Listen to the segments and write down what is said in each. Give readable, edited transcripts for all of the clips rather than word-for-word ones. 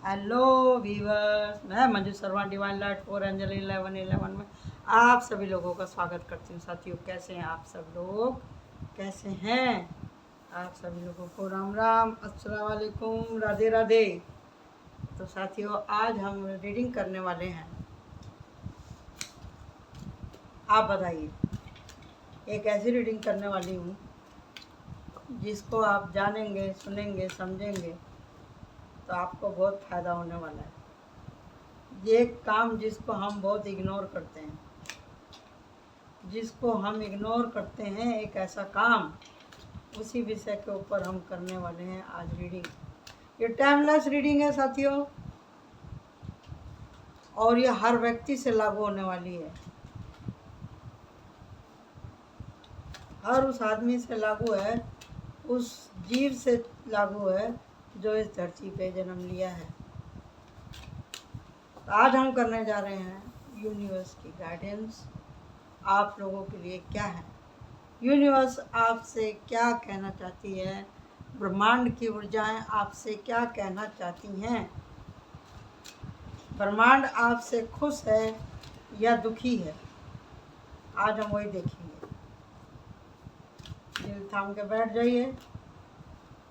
Hello viewers, मैं Manju Sharma divine light 4 angel 11 में आप सभी लोगों का स्वागत करती हूँ। साथियों, कैसे हैं आप सब लोग? कैसे हैं आप सभी लोगों को? राम राम, अस्सलाम वालेकुम, राधे राधे। तो साथियों, आज हम रीडिंग करने वाले हैं। आप बताइए, एक ऐसी रीडिंग करने वाली हूँ जिसको आप जानेंगे, सुनेंगे, समझेंगे तो आपको बहुत फ़ायदा होने वाला है। ये काम जिसको हम बहुत इग्नोर करते हैं, एक ऐसा काम, उसी विषय के ऊपर हम करने वाले हैं आज रीडिंग। ये टाइमलेस रीडिंग है साथियों, और ये हर व्यक्ति से लागू होने वाली है। हर उस आदमी से लागू है, उस जीव से लागू है जो इस धरती पे जन्म लिया है। तो आज हम करने जा रहे हैं यूनिवर्स की गाइडेंस आप लोगों के लिए क्या है। यूनिवर्स आपसे क्या कहना चाहती है, ब्रह्मांड की ऊर्जाएं आपसे क्या कहना चाहती हैं। ब्रह्मांड आपसे खुश है या दुखी है, आज हम वही देखेंगे। दिल थाम के बैठ जाइए,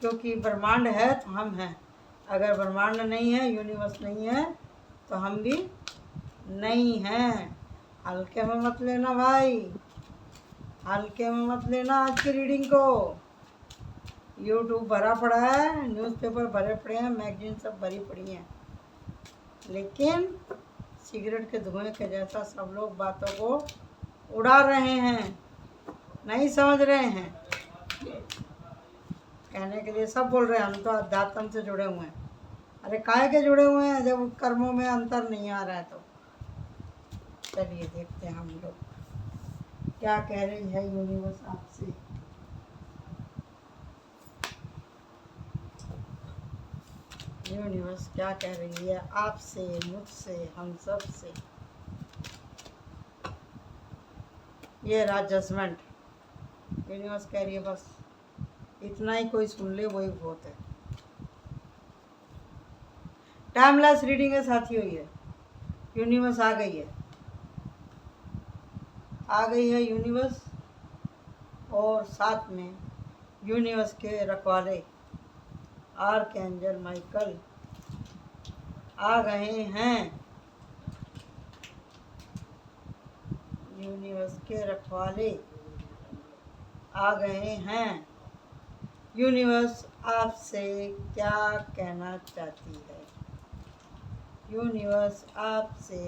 क्योंकि ब्रह्मांड है तो हम हैं। अगर ब्रह्मांड नहीं है, यूनिवर्स नहीं है, तो हम भी नहीं हैं। हल्के में मत लेना भाई, हल्के में मत लेना आज की रीडिंग को। यूट्यूब भरा पड़ा है, न्यूज़पेपर भरे पड़े हैं, मैगजीन सब भरी पड़ी हैं, लेकिन सिगरेट के धुएं के जैसा सब लोग बातों को उड़ा रहे हैं, नहीं समझ रहे हैं। कहने के लिए सब बोल रहे हैं हम तो अध्यात्म से जुड़े हुए हैं। अरे काहे के जुड़े हुए हैं जब कर्मों में अंतर नहीं आ रहा है? तो चलिए देखते हैं हम लोग क्या कह रही है यूनिवर्स आपसे। यूनिवर्स क्या कह रही है आपसे, मुझसे, हम सब से। ये रहा जजमेंट। यूनिवर्स कह रही है बस इतना ही कोई सुन ले वही बहुत है। टाइमलेस रीडिंग है साथियों, ये यूनिवर्स आ गई है, यूनिवर्स। और साथ में यूनिवर्स के रखवाले आर्कएंजल माइकल आ गए हैं। यूनिवर्स के रखवाले आ गए हैं। यूनिवर्स आपसे क्या कहना चाहती है? यूनिवर्स आपसे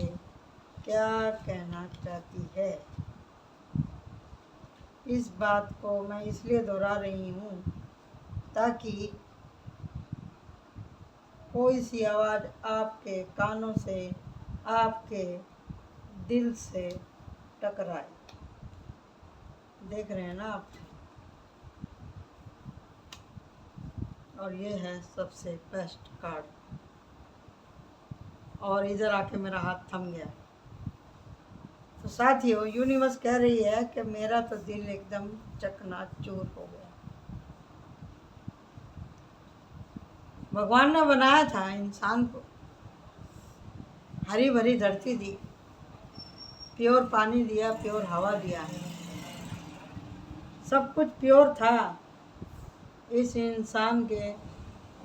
क्या कहना चाहती है? इस बात को मैं इसलिए दोहरा रही हूँ ताकि कोई सी आवाज़ आपके कानों से, आपके दिल से टकराए। देख रहे हैं ना आप? और ये है सबसे बेस्ट कार्ड, और इधर आके मेरा हाथ थम गया। तो साथियों, यूनिवर्स कह रही है कि मेरा तो दिल एकदम चकनाचूर हो गया। भगवान ने बनाया था इंसान को, हरी भरी धरती दी, प्योर पानी दिया, प्योर हवा दिया है, सब कुछ प्योर था इस इंसान के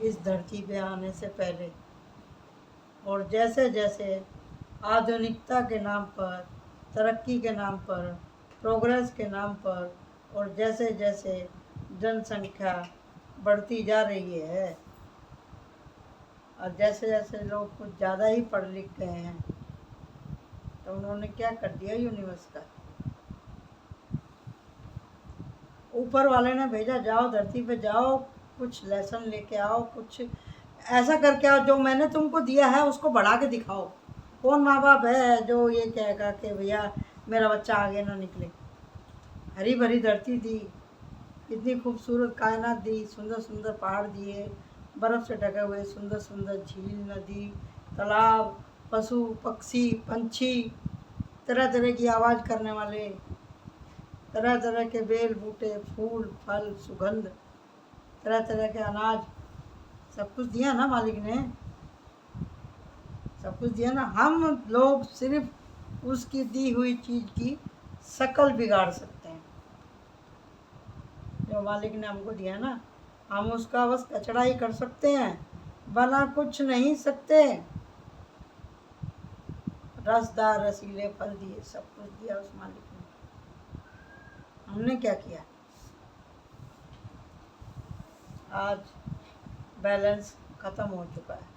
इस धरती पे आने से पहले। और जैसे जैसे आधुनिकता के नाम पर, तरक्की के नाम पर, प्रोग्रेस के नाम पर, और जैसे जैसे जनसंख्या बढ़ती जा रही है, और जैसे जैसे लोग कुछ ज़्यादा ही पढ़ लिख गए हैं, तो उन्होंने क्या कर दिया यूनिवर्स का, ऊपर वाले ने भेजा, जाओ धरती पे जाओ, कुछ लेसन लेके आओ, कुछ ऐसा करके आओ जो मैंने तुमको दिया है उसको बढ़ा के दिखाओ। कौन माँ बाप है जो ये कहेगा कि भैया मेरा बच्चा आगे ना निकले? हरी भरी धरती दी, इतनी खूबसूरत कायनात दी, सुंदर सुंदर पहाड़ दिए, बर्फ़ से ढके हुए सुंदर सुंदर झील, नदी, तालाब, पशु पक्षी पंछी, तरह तरह की आवाज़ करने वाले, तरह तरह के बेल बूटे, फूल फल, सुगंध, तरह तरह के अनाज, सब कुछ दिया ना मालिक ने। सब कुछ दिया ना। हम लोग सिर्फ उसकी दी हुई चीज़ की शक्ल बिगाड़ सकते हैं। जो मालिक ने हमको दिया ना, हम उसका बस कचरा ही कर सकते हैं, बना कुछ नहीं सकते। रसदार रसीले फल दिए, सब कुछ दिया उस मालिक ने, हमने क्या किया? आज बैलेंस ख़त्म हो चुका है।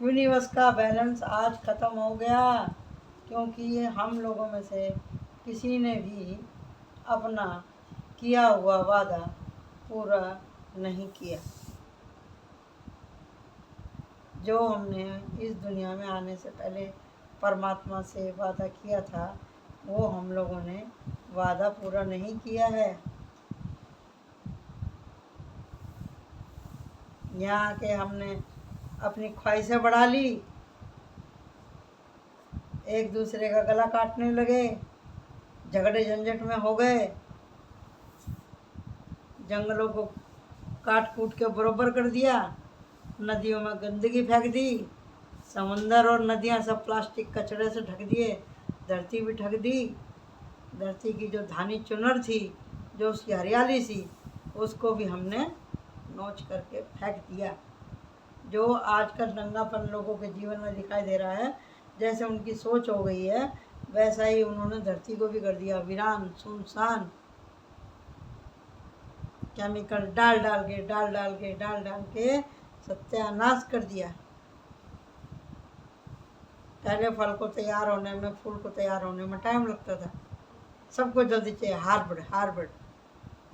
यूनिवर्स का बैलेंस आज ख़त्म हो गया, क्योंकि हम लोगों में से किसी ने भी अपना किया हुआ वादा पूरा नहीं किया। जो हमने इस दुनिया में आने से पहले परमात्मा से वादा किया था, वो हम लोगों ने वादा पूरा नहीं किया है। यहाँ के हमने अपनी ख्वाहिशें बढ़ा ली, एक दूसरे का गला काटने लगे, झगड़े झंझट में हो गए, जंगलों को काट कूट के बरोबर कर दिया, नदियों में गंदगी फेंक दी, समंदर और नदियाँ सब प्लास्टिक कचरे से ढक दिए, धरती भी ढक दी। धरती की जो धानी चुनर थी, जो उसकी हरियाली थी, उसको भी हमने नोच करके फेंक दिया। जो आजकल नंगापन लोगों के जीवन में दिखाई दे रहा है, जैसे उनकी सोच हो गई है, वैसा ही उन्होंने धरती को भी कर दिया वीरान, सुनसान। केमिकल डाल डाल के सत्यानाश कर दिया। पहले फल को तैयार होने में, फूल को तैयार होने में टाइम लगता था, सबको जल्दी चाहिए, हार्बर्ड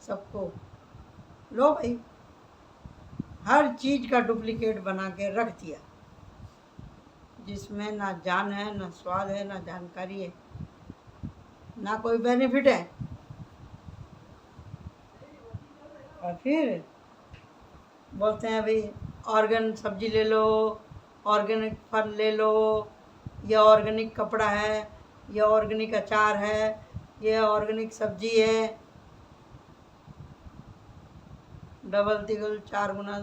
सबको लो भाई, हर चीज़ का डुप्लीकेट बना के रख दिया, जिसमें ना जान है, ना स्वाद है, ना जानकारी है, ना कोई बेनिफिट है। और फिर बोलते हैं भाई ऑर्गेनिक सब्जी ले लो, ऑर्गेनिक फल ले लो, यह ऑर्गेनिक कपड़ा है, यह ऑर्गेनिक अचार है, यह ऑर्गेनिक सब्जी है। डबल तिगल 4 गुना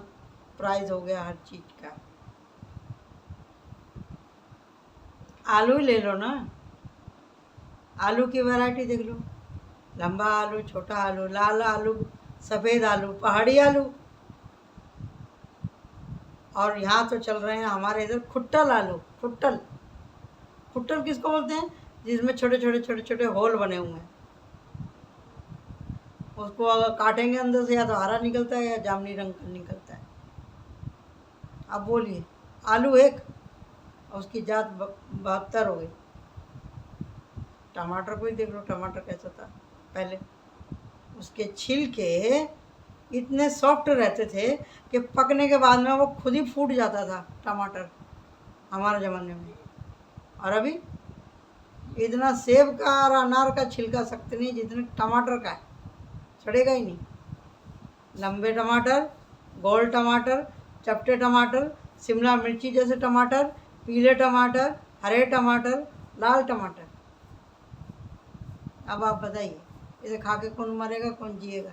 प्राइस हो गया हर चीज़ का। आलू ही ले लो ना, आलू की वैरायटी देख लो, लंबा आलू, छोटा आलू, लाल आलू, सफ़ेद आलू, पहाड़ी आलू। और यहाँ तो चल रहे हैं हमारे इधर खुट्टल आलू। खुट्टल किसको बोलते हैं? जिसमें छोटे छोटे होल बने हुए हैं। उसको अगर काटेंगे अंदर से, या तो हरा निकलता है या जामुनी रंग का निकलता है। अब बोलिए, आलू एक, उसकी जात 72 हो गई। टमाटर को ही देख लो, टमाटर कैसा था पहले, उसके छिलके इतने सॉफ्ट रहते थे कि पकने के बाद में वो खुद ही फूट जाता था टमाटर, हमारे ज़माने में। और अभी इतना सेब का और अनार का छिलका सख्त नहीं जितने टमाटर का है, सड़ेगा ही नहीं। लंबे टमाटर, गोल टमाटर, चपटे टमाटर, शिमला मिर्ची जैसे टमाटर, पीले टमाटर, हरे टमाटर, लाल टमाटर। अब आप बताइए, इसे खा के कौन मरेगा, कौन जिएगा?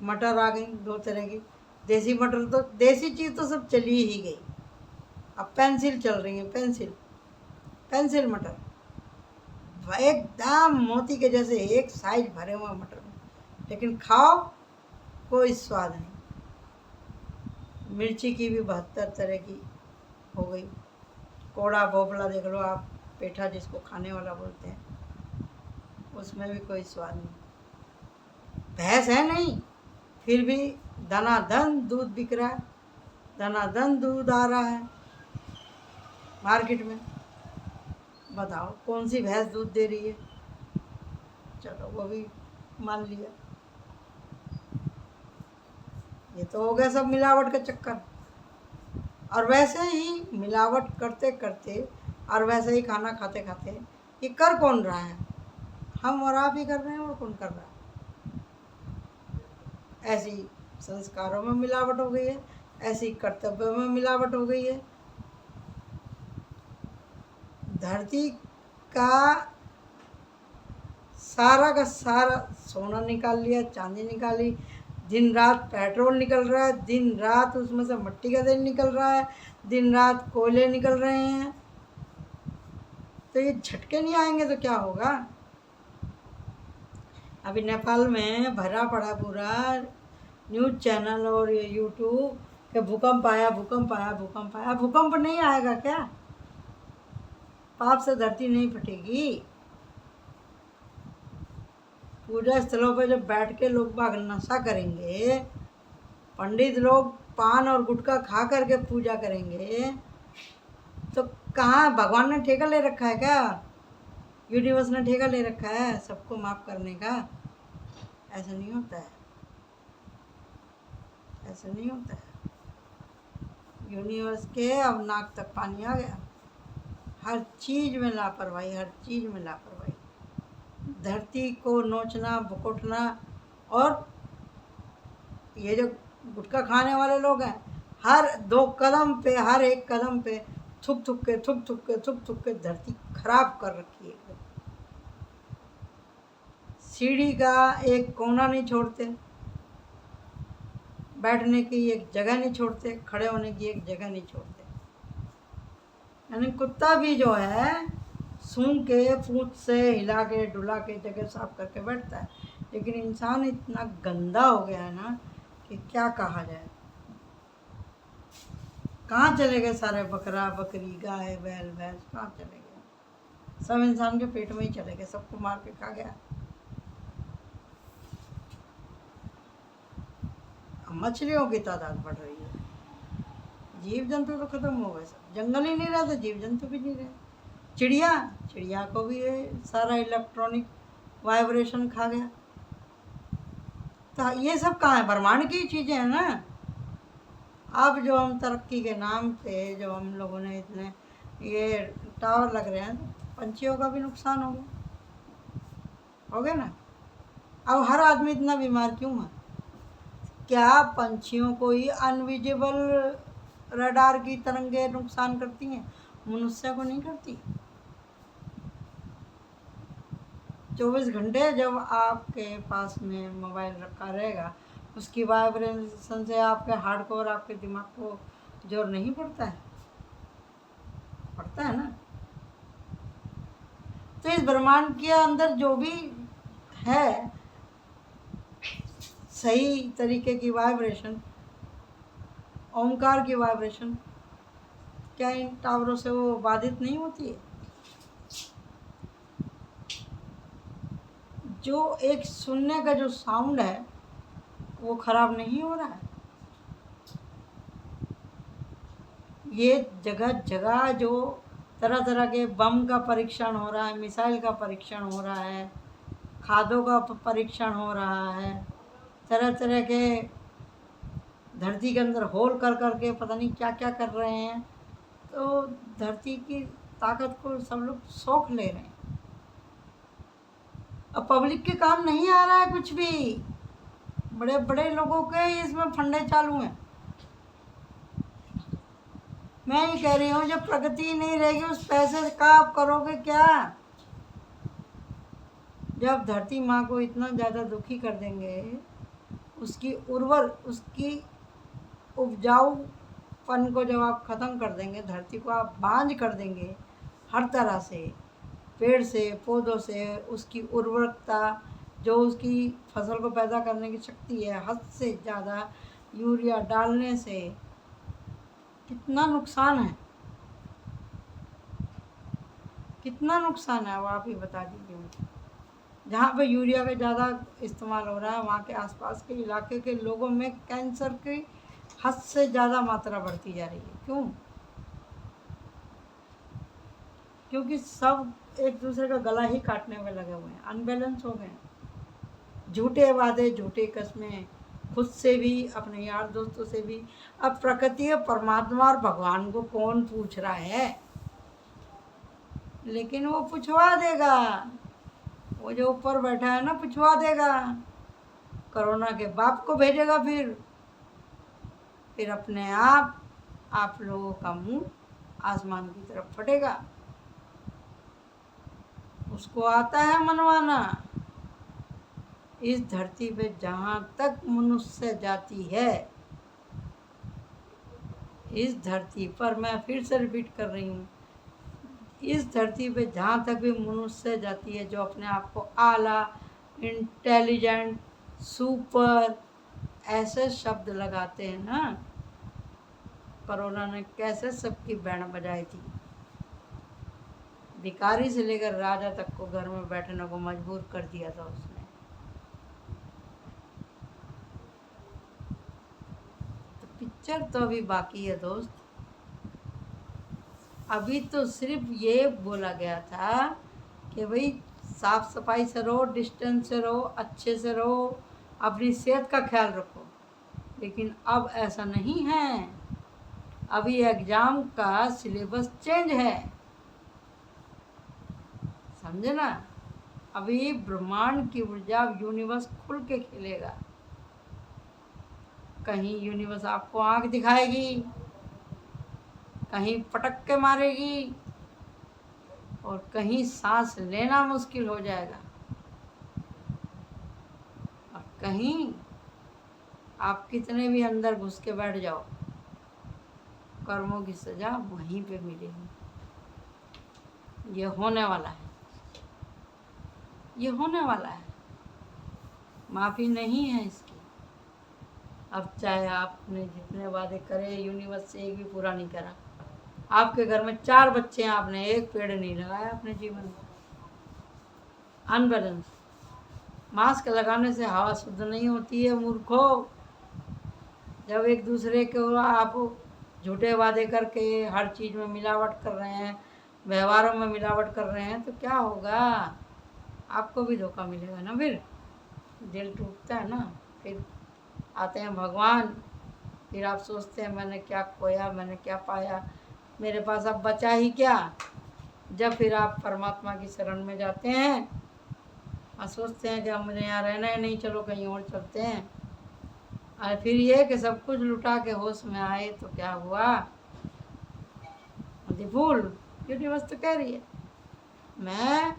मटर आ गई 2 तरह की, देसी मटर, तो देसी चीज़ तो सब चली ही गई। अब पेंसिल चल रही है, पेंसिल मटर, एकदम मोती के जैसे एक साइज भरे हुए मटर में, लेकिन खाओ कोई स्वाद नहीं। मिर्ची की भी 72 तरह की हो गई। कोड़ा भोपला देख लो आप, पेठा जिसको खाने वाला बोलते हैं, उसमें भी कोई स्वाद नहीं। भैंस है नहीं, फिर भी धनाधन दूध बिक रहा है, धनाधन दूध आ रहा है मार्केट में। बताओ कौन सी भैंस दूध दे रही है? चलो वो भी मान लिया। ये तो हो गया सब मिलावट का चक्कर। और वैसे ही मिलावट करते करते और वैसे ही खाना खाते खाते ये कर कौन रहा है? हम और आप ही कर रहे हैं, और कौन कर रहा है? ऐसी संस्कारों में मिलावट हो गई है, ऐसी कर्तव्यों में मिलावट हो गई है। धरती का सारा सोना निकाल लिया, चांदी निकाली, दिन रात पेट्रोल निकल रहा है, दिन रात उसमें से मिट्टी का तेल निकल रहा है, दिन रात कोयले निकल रहे हैं। तो ये झटके नहीं आएंगे तो क्या होगा। अभी नेपाल में भरा पड़ा पूरा न्यूज़ चैनल और ये यूट्यूब कि भूकंप आया, भूकंप आया, भूकंप आया। भूकंप नहीं आएगा क्या? पाप से धरती नहीं फटेगी। पूजा स्थलों पर जब बैठ के लोग बाग नशा करेंगे, पंडित लोग पान और गुटखा खा करके पूजा करेंगे, तो कहाँ भगवान ने ठेका ले रखा है क्या? यूनिवर्स ने ठेका ले रखा है सबको माफ़ करने का? ऐसा नहीं होता है, ऐसा नहीं होता है। यूनिवर्स के अब नाक तक पानी आ गया। हर चीज़ में लापरवाही, हर चीज़ में लापरवाही। धरती को नोचना, बकोटना। और ये जो गुटखा खाने वाले लोग हैं, हर 2 कदम पे, हर एक कदम पे थुक थुक के, थुक थुक के, थुक थुक के धरती खराब कर रखी है। सीढ़ी का एक कोना नहीं छोड़ते, बैठने की एक जगह नहीं छोड़ते, खड़े होने की एक जगह नहीं छोड़ते। यानी कुत्ता भी जो है सूंघ के, पूंछ से हिला के, डुला के जगह साफ करके बैठता है, लेकिन इंसान इतना गंदा हो गया है ना कि क्या कहा जाए। कहाँ चले गए सारे बकरा बकरी, गाय बैल भैंस, कहाँ चले गए? सब इंसान के पेट में ही चले गए, सबको मार के खा गया। मछलियों की तादाद बढ़ रही है, जीव जंतु तो खत्म हो गए, सब जंगल ही नहीं रहा तो जीव जंतु भी नहीं रहे। चिड़िया को भी सारा इलेक्ट्रॉनिक वाइब्रेशन खा गया। तो ये सब कहाँ है? ब्रह्मांड की चीज़ें हैं ना। अब जो हम तरक्की के नाम पे जो हम लोगों ने इतने ये टावर लग रहे हैं, पंछियों का भी नुकसान हो गया ना। अब हर आदमी इतना बीमार क्यों है? क्या पंछियों को ही अनविजिबल रडार की तरंगें नुकसान करती हैं, मनुष्य को नहीं करती? 24 घंटे जब आपके पास में मोबाइल रखा रहेगा, उसकी वाइब्रेशन से आपके हार्ट को और आपके दिमाग को जोर नहीं पड़ता है? पड़ता है ना। तो इस ब्रह्मांड के अंदर जो भी है सही तरीके की वाइब्रेशन, ओमकार की वाइब्रेशन, क्या इन टावरों से वो बाधित नहीं होती है? जो एक सुनने का जो साउंड है वो खराब नहीं हो रहा है। ये जगह जगह जो तरह तरह के बम का परीक्षण हो रहा है, मिसाइल का परीक्षण हो रहा है, खादों का परीक्षण हो रहा है, तरह तरह के धरती के अंदर होल कर कर के पता नहीं क्या क्या कर रहे हैं। तो धरती की ताकत को सब लोग शौक ले रहे हैं। अब पब्लिक के काम नहीं आ रहा है कुछ भी, बड़े बड़े लोगों के इसमें फंडे चालू हैं। मैं ये कह रही हूँ जब प्रगति नहीं रहेगी उस पैसे का आप करोगे क्या? जब धरती माँ को इतना ज़्यादा दुखी कर देंगे, उसकी उसकी उपजाऊपन को जब आप ख़त्म कर देंगे, धरती को आप बांझ कर देंगे हर तरह से, पेड़ से, पौधों से, उसकी उर्वरकता जो उसकी फसल को पैदा करने की शक्ति है, हद से ज़्यादा यूरिया डालने से कितना नुकसान है, कितना नुकसान है, वो आप ही बता दीजिए मुझे। जहाँ पे यूरिया का ज़्यादा इस्तेमाल हो रहा है वहाँ के आसपास के इलाके के लोगों में कैंसर की हद से ज़्यादा मात्रा बढ़ती जा रही है। क्यों? क्योंकि सब एक दूसरे का गला ही काटने में लगे हुए हैं, अनबैलेंस हो गए हैं। झूठे वादे, झूठे कस्में, खुद से भी, अपने यार दोस्तों से भी। अब प्रकृति और परमात्मा और भगवान को कौन पूछ रहा है? लेकिन वो पूछवा देगा, वो जो ऊपर बैठा है ना पूछवा देगा। कोरोना के बाप को भेजेगा, फिर अपने आप लोगों का मुंह आसमान की तरफ फटेगा। उसको आता है मनवाना। इस धरती पे जहाँ तक मनुष्य जाति है, इस धरती पर, मैं फिर से रिपीट कर रही हूँ, इस धरती पे जहाँ तक भी मनुष्य जाति है जो अपने आप को आला, इंटेलिजेंट, सुपर ऐसे शब्द लगाते हैं ना, कोरोना ने कैसे सबकी बैंड बजाई थी। भिखारी से लेकर राजा तक को घर में बैठने को मजबूर कर दिया था उसने। तो पिक्चर तो अभी बाकी है दोस्त। अभी तो सिर्फ ये बोला गया था कि भाई साफ सफाई से रहो, डिस्टेंस से रहो, अच्छे से रहो, अपनी सेहत का ख्याल रखो। लेकिन अब ऐसा नहीं है। अभी एग्ज़ाम का सिलेबस चेंज है, समझे ना। अभी ब्रह्मांड की ऊर्जा यूनिवर्स खुल के खेलेगा। कहीं यूनिवर्स आपको आँख दिखाएगी, कहीं पटक के मारेगी, और कहीं सांस लेना मुश्किल हो जाएगा, और कहीं आप कितने भी अंदर घुस के बैठ जाओ, कर्मों की सजा वहीं पे मिलेगी। ये होने वाला है, ये होने वाला है, माफ़ी नहीं है इसकी। अब चाहे आपने जितने वादे करे यूनिवर्स से एक भी पूरा नहीं करा। आपके घर में 4 बच्चे हैं, आपने एक पेड़ नहीं लगाया अपने जीवन में। अनबैलेंस। मास्क लगाने से हवा शुद्ध नहीं होती है मूर्खो। जब एक दूसरे को आप झूठे वादे करके हर चीज़ में मिलावट कर रहे हैं, व्यवहारों में मिलावट कर रहे हैं, तो क्या होगा? आपको भी धोखा मिलेगा ना। फिर दिल टूटता है ना। फिर आते हैं भगवान, फिर आप सोचते हैं मैंने क्या खोया, मैंने क्या पाया, मेरे पास अब बचा ही क्या। जब फिर आप परमात्मा की शरण में जाते हैं और सोचते हैं कि अब मुझे यहाँ रहना ही नहीं, चलो कहीं और चलते हैं, और फिर ये कि सब कुछ लुटा के होश में आए तो क्या हुआ? फूल यूनिवर्स तो कह रही है, मैं,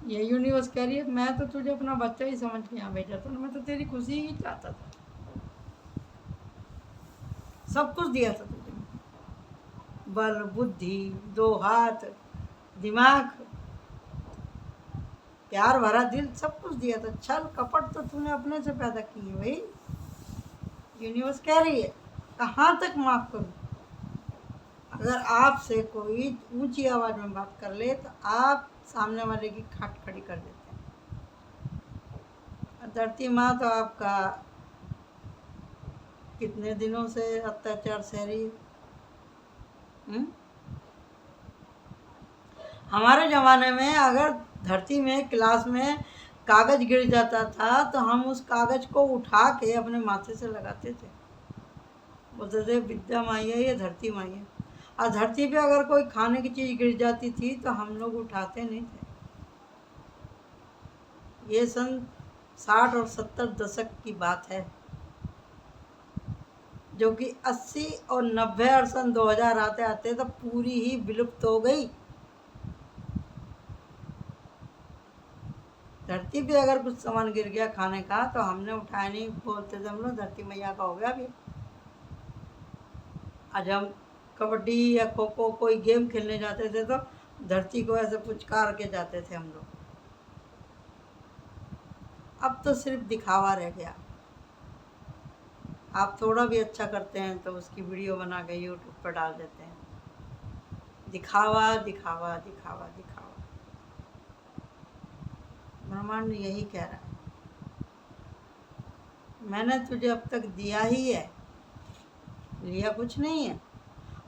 ये यूनिवर्स कह रही है मैं तो तुझे अपना बच्चा ही समझ के यहाँ भेजा था, मैं तो तेरी खुशी ही चाहता था, सब कुछ दिया था तुझे, बल, बुद्धि, 2 हाथ, दिमाग, प्यार भरा दिल, सब कुछ दिया था। छल कपट तो तूने अपने से पैदा की है भाई। यूनिवर्स कह रही है कहाँ तक माफ़ करूँ? अगर आपसे कोई ऊंची आवाज़ में बात कर ले तो आप सामने वाले की खाट खड़ी कर देते हैं। धरती माँ तो आपका कितने दिनों से अत्याचार सह रही है। हमारे ज़माने में अगर धरती में क्लास में कागज़ गिर जाता था तो हम उस कागज़ को उठा के अपने माथे से लगाते थे, बोलते थे विद्या माई है, ये धरती माई है। और धरती पे अगर कोई खाने की चीज़ गिर जाती थी तो हम लोग उठाते नहीं थे। ये सन 60 और 70 दशक की बात है, जो कि 80 और 90 और सन 2000 आते आते तो पूरी ही विलुप्त हो गई। धरती पे अगर कुछ सामान गिर गया खाने का तो हमने उठाया नहीं, बोलते थे हम लोग धरती मैया का हो गया अभी। आज हम कबड्डी या खो खो कोई गेम खेलने जाते थे तो धरती को ऐसे पुचकार के जाते थे हम लोग। अब तो सिर्फ दिखावा रह गया। आप थोड़ा भी अच्छा करते हैं तो उसकी वीडियो बना के यूट्यूब पर डाल देते हैं। दिखावा दिखावा दिखावा दिखावा। ब्रह्मांड यही कह रहा है, मैंने तुझे अब तक दिया ही है, लिया कुछ नहीं है,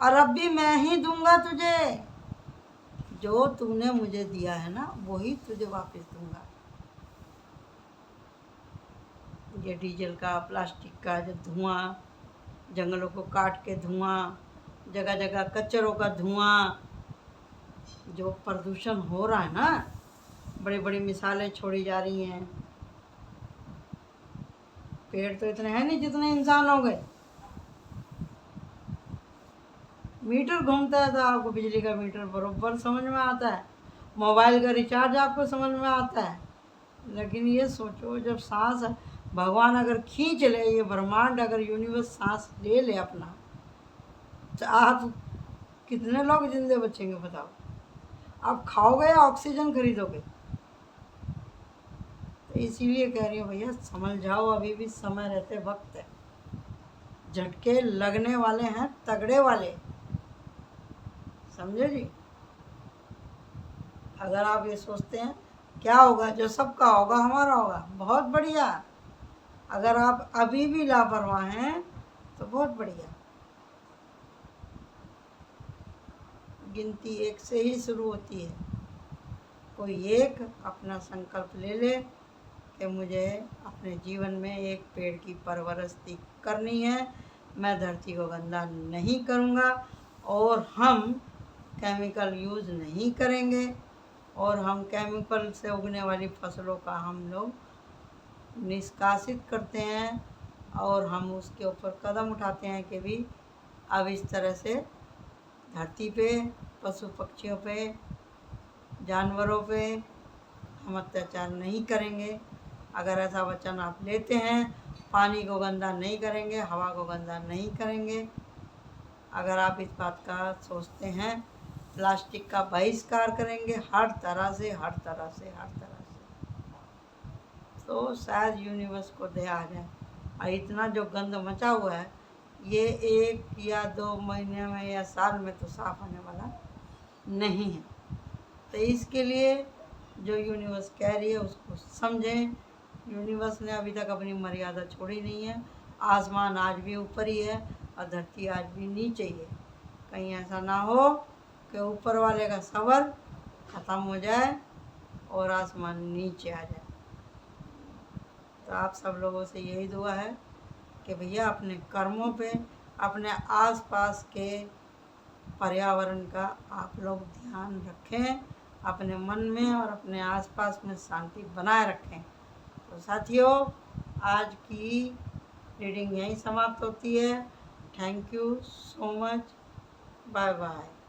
और अब भी मैं ही दूंगा तुझे। जो तूने मुझे दिया है ना वही तुझे वापस दूंगा। ये डीजल का, प्लास्टिक का जो धुआं, जंगलों को काट के धुआं, जगह जगह कचरों का धुआं, जो प्रदूषण हो रहा है ना, बड़ी बड़ी मिसालें छोड़ी जा रही हैं। पेड़ तो इतने हैं नहीं जितने इंसान हो गए। मीटर घूमता है तो आपको बिजली का मीटर बरोबर समझ में आता है, मोबाइल का रिचार्ज आपको समझ में आता है, लेकिन ये सोचो, जब सांस भगवान अगर खींच ले, ये ब्रह्मांड अगर यूनिवर्स सांस ले ले अपना, तो आप कितने लोग जिंदे बचेंगे बताओ? आप खाओगे या ऑक्सीजन खरीदोगे? तो इसीलिए कह रही हूँ भैया, समझ जाओ, अभी भी समय रहते वक्त है। झटके लगने वाले हैं तगड़े वाले, समझे जी? अगर आप ये सोचते हैं क्या होगा, जो सबका होगा हमारा होगा, बहुत बढ़िया। अगर आप अभी भी लापरवाह हैं तो बहुत बढ़िया। गिनती 1 से ही शुरू होती है। कोई एक अपना संकल्प ले ले कि मुझे अपने जीवन में एक पेड़ की परवरिश करनी है, मैं धरती को गंदा नहीं करूँगा, और हम केमिकल यूज़ नहीं करेंगे, और हम केमिकल से उगने वाली फसलों का हम लोग निष्कासित करते हैं, और हम उसके ऊपर कदम उठाते हैं कि भी अब इस तरह से धरती पे, पशु पक्षियों पे, जानवरों पे हम अत्याचार नहीं करेंगे। अगर ऐसा वचन आप लेते हैं, पानी को गंदा नहीं करेंगे, हवा को गंदा नहीं करेंगे, अगर आप इस बात का सोचते हैं, प्लास्टिक का बहिष्कार करेंगे हर तरह से, हर तरह से, हर तरह से, तो शायद यूनिवर्स को दया आ जाए। और इतना जो गंद मचा हुआ है, ये 1 या 2 महीने में या साल में तो साफ होने वाला नहीं है। तो इसके लिए जो यूनिवर्स कह रही है उसको समझें। यूनिवर्स ने अभी तक अपनी मर्यादा छोड़ी नहीं है। आसमान आज भी ऊपर ही है और धरती आज भी नीचे ही है। कहीं ऐसा ना हो कि ऊपर वाले का सबर ख़त्म हो जाए और आसमान नीचे आ जाए। तो आप सब लोगों से यही दुआ है कि भैया अपने कर्मों पे, अपने आसपास के पर्यावरण का आप लोग ध्यान रखें, अपने मन में और अपने आसपास में शांति बनाए रखें। तो साथियों, आज की रीडिंग यहीं समाप्त होती है। Thank you so much. Bye bye.